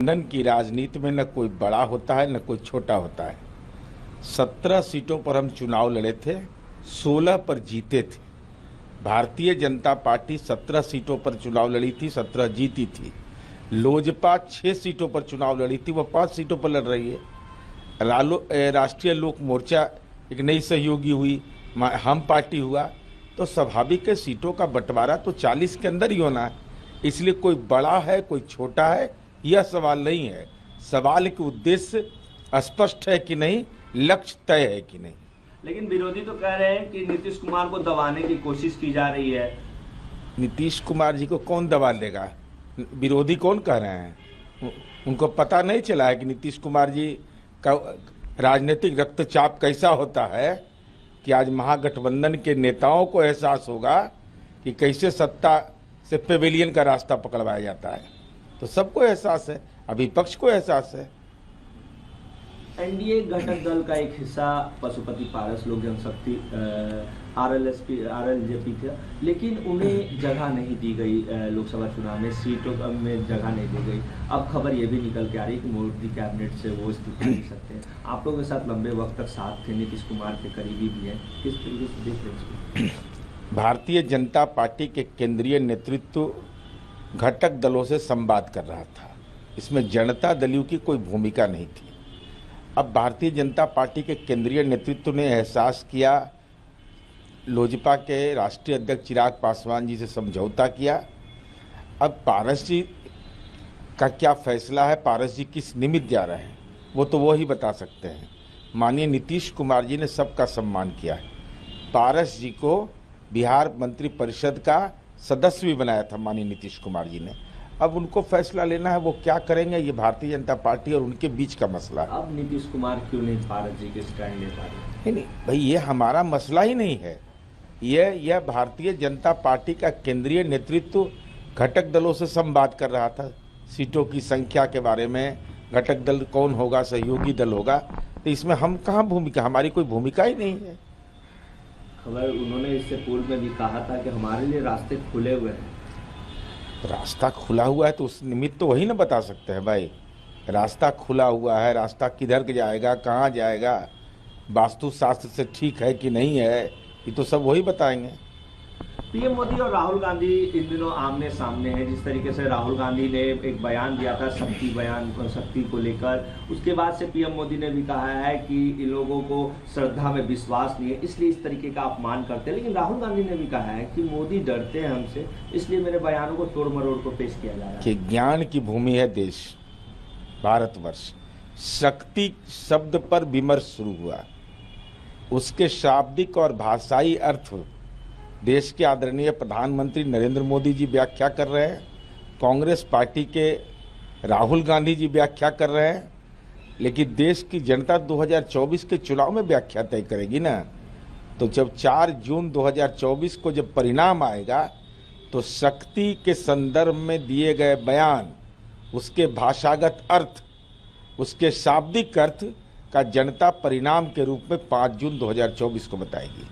गठबंधन की राजनीति में न कोई बड़ा होता है न कोई छोटा होता है। 17 सीटों पर हम चुनाव लड़े थे, 16 पर जीते थे। भारतीय जनता पार्टी 17 सीटों पर चुनाव लड़ी थी, 17 जीती थी। लोजपा 6 सीटों पर चुनाव लड़ी थी, वह 5 सीटों पर लड़ रही है। राष्ट्रीय लोक मोर्चा एक नई सहयोगी हुई, हम पार्टी हुआ, तो स्वाभाविक है सीटों का बंटवारा तो 40 के अंदर ही होना है। इसलिए कोई बड़ा है कोई छोटा है यह सवाल नहीं है। सवाल के उद्देश्य स्पष्ट है कि नहीं, लक्ष्य तय है कि नहीं। लेकिन विरोधी तो कह रहे हैं कि नीतीश कुमार को दबाने की कोशिश की जा रही है। नीतीश कुमार जी को कौन दबा लेगा? विरोधी कौन कह रहे हैं? उनको पता नहीं चला है कि नीतीश कुमार जी का राजनीतिक रक्तचाप कैसा होता है, कि आज महागठबंधन के नेताओं को एहसास होगा कि कैसे सत्ता से पेविलियन का रास्ता पकड़वाया जाता है। तो सबको एहसास है, अभी विपक्ष को एहसास है। एनडीए घटक दल का एक हिस्सा पशुपति पारस लोक जनशक्ति आरएलजेपी था, लेकिन उन्हें जगह नहीं दी गई। लोकसभा चुनाव में सीटों में जगह नहीं दी गई। अब खबर ये भी निकल के आ रही है कि मोदी कैबिनेट से वो इस्तीफा दे सकते हैं। आप लोगों के साथ लंबे वक्त तक साथ थे, नीतीश कुमार के करीबी भी हैं, किस तरीके से देख रहे हैं? भारतीय जनता पार्टी के केंद्रीय नेतृत्व घटक दलों से संवाद कर रहा था, इसमें जनता दलों की कोई भूमिका नहीं थी। अब भारतीय जनता पार्टी के केंद्रीय नेतृत्व ने एहसास किया, लोजपा के राष्ट्रीय अध्यक्ष चिराग पासवान जी से समझौता किया। अब पारस जी का क्या फैसला है, पारस जी किस निमित्त जा रहे हैं, वो ही बता सकते हैं। माननीय नीतीश कुमार जी ने सबका सम्मान किया है। पारस जी को बिहार मंत्री परिषद का सदस्य भी बनाया था माननीय नीतीश कुमार जी ने। अब उनको फैसला लेना है, वो क्या करेंगे, ये भारतीय जनता पार्टी और उनके बीच का मसला है। अब नीतीश कुमार क्यों नहीं पारस जी के स्टैंड ले पा रहे? नहीं भाई, ये हमारा मसला ही नहीं है। यह भारतीय जनता पार्टी का केंद्रीय नेतृत्व घटक दलों से संवाद कर रहा था, सीटों की संख्या के बारे में, घटक दल कौन होगा, सहयोगी दल होगा। तो इसमें हम कहाँ भूमिका, हमारी कोई भूमिका ही नहीं है। खबर उन्होंने इससे पूर्व में भी कहा था कि हमारे लिए रास्ते खुले हुए हैं। रास्ता खुला हुआ है तो उस निमित्त तो वही ना बता सकते हैं भाई। रास्ता खुला हुआ है, रास्ता किधर जाएगा, कहाँ जाएगा, वास्तुशास्त्र से ठीक है कि नहीं है, ये तो सब वही बताएंगे। पीएम मोदी और राहुल गांधी इन दिनों आमने सामने हैं। जिस तरीके से राहुल गांधी ने एक बयान दिया था शक्ति को लेकर, उसके बाद से पीएम मोदी ने भी कहा है कि इन लोगों को श्रद्धा में विश्वास नहीं है, इसलिए इस तरीके का अपमान करते हैं। लेकिन राहुल गांधी ने भी कहा है कि मोदी डरते हैं हमसे, इसलिए मेरे बयानों को तोड़ मरोड़ को पेश किया जा रहा है। कि ज्ञान की भूमि है देश भारतवर्ष। शक्ति शब्द पर विमर्श शुरू हुआ, उसके शाब्दिक और भाषाई अर्थ देश के आदरणीय प्रधानमंत्री नरेंद्र मोदी जी व्याख्या कर रहे हैं, कांग्रेस पार्टी के राहुल गांधी जी व्याख्या कर रहे हैं, लेकिन देश की जनता 2024 के चुनाव में व्याख्या तय करेगी ना। तो जब 4 जून 2024 को जब परिणाम आएगा, तो शक्ति के संदर्भ में दिए गए बयान, उसके भाषागत अर्थ, उसके शाब्दिक अर्थ का जनता परिणाम के रूप में 5 जून 2024 को बताएगी।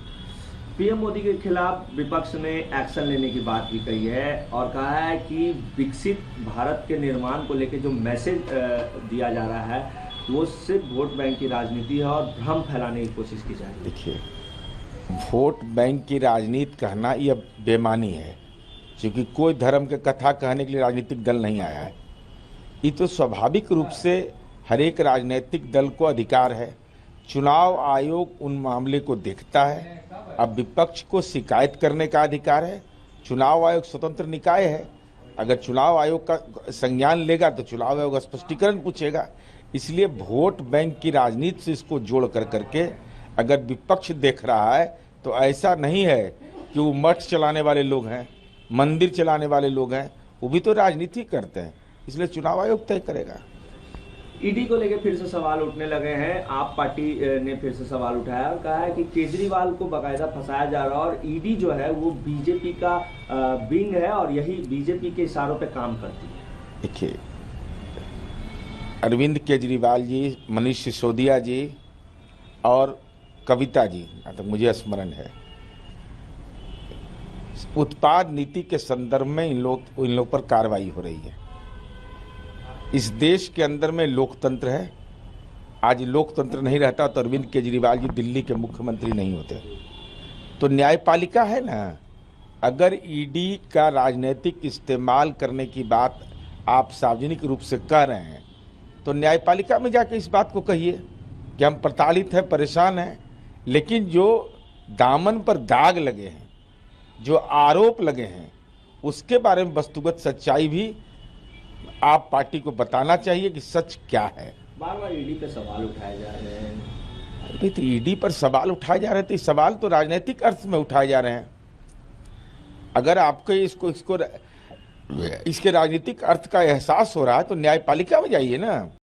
पीएम मोदी के खिलाफ विपक्ष ने एक्शन लेने की बात भी कही है और कहा है कि विकसित भारत के निर्माण को लेकर जो मैसेज दिया जा रहा है वो सिर्फ वोट बैंक की राजनीति है और भ्रम फैलाने की कोशिश की जा रही है। देखिए, वोट बैंक की राजनीति कहना यह बेमानी है, क्योंकि कोई धर्म के कथा कहने के लिए राजनीतिक दल नहीं आया है। ये तो स्वाभाविक रूप से हर एक राजनीतिक दल को अधिकार है। चुनाव आयोग उन मामले को देखता है। अब विपक्ष को शिकायत करने का अधिकार है। चुनाव आयोग स्वतंत्र निकाय है, अगर चुनाव आयोग का संज्ञान लेगा तो चुनाव आयोग स्पष्टीकरण पूछेगा। इसलिए वोट बैंक की राजनीति से इसको जोड़ करके अगर विपक्ष देख रहा है तो ऐसा नहीं है कि वो मठ चलाने वाले लोग हैं, मंदिर चलाने वाले लोग हैं, वो भी तो राजनीति करते हैं। इसलिए चुनाव आयोग तय करेगा। ईडी को लेकर फिर से सवाल उठने लगे हैं। आप पार्टी ने फिर से सवाल उठाया और कहा है कि केजरीवाल को बाकायदा फंसाया जा रहा है और ईडी जो है वो बीजेपी का विंग है और यही बीजेपी के इशारों पे काम करती है। देखिए, अरविंद केजरीवाल जी, मनीष सिसोदिया जी और कविता जी, जहाँ तक मुझे स्मरण है, उत्पाद नीति के संदर्भ में इन लोग पर कार्रवाई हो रही है। इस देश के अंदर में लोकतंत्र है। आज लोकतंत्र नहीं रहता तो अरविंद केजरीवाल जी दिल्ली के मुख्यमंत्री नहीं होते। तो न्यायपालिका है ना, अगर ईडी का राजनीतिक इस्तेमाल करने की बात आप सार्वजनिक रूप से कह रहे हैं तो न्यायपालिका में जाके इस बात को कहिए कि हम प्रताड़ित हैं, परेशान हैं। लेकिन जो दामन पर दाग लगे हैं, जो आरोप लगे हैं, उसके बारे में वस्तुगत सच्चाई भी आप पार्टी को बताना चाहिए कि सच क्या है। बार बार ईडी पे सवाल उठाए जा रहे हैं। भाई तो ईडी पर सवाल उठाए जा रहे थे, सवाल तो राजनीतिक अर्थ में उठाए जा रहे हैं। अगर आपको इसके राजनीतिक अर्थ का एहसास हो रहा है तो न्यायपालिका में जाइए ना।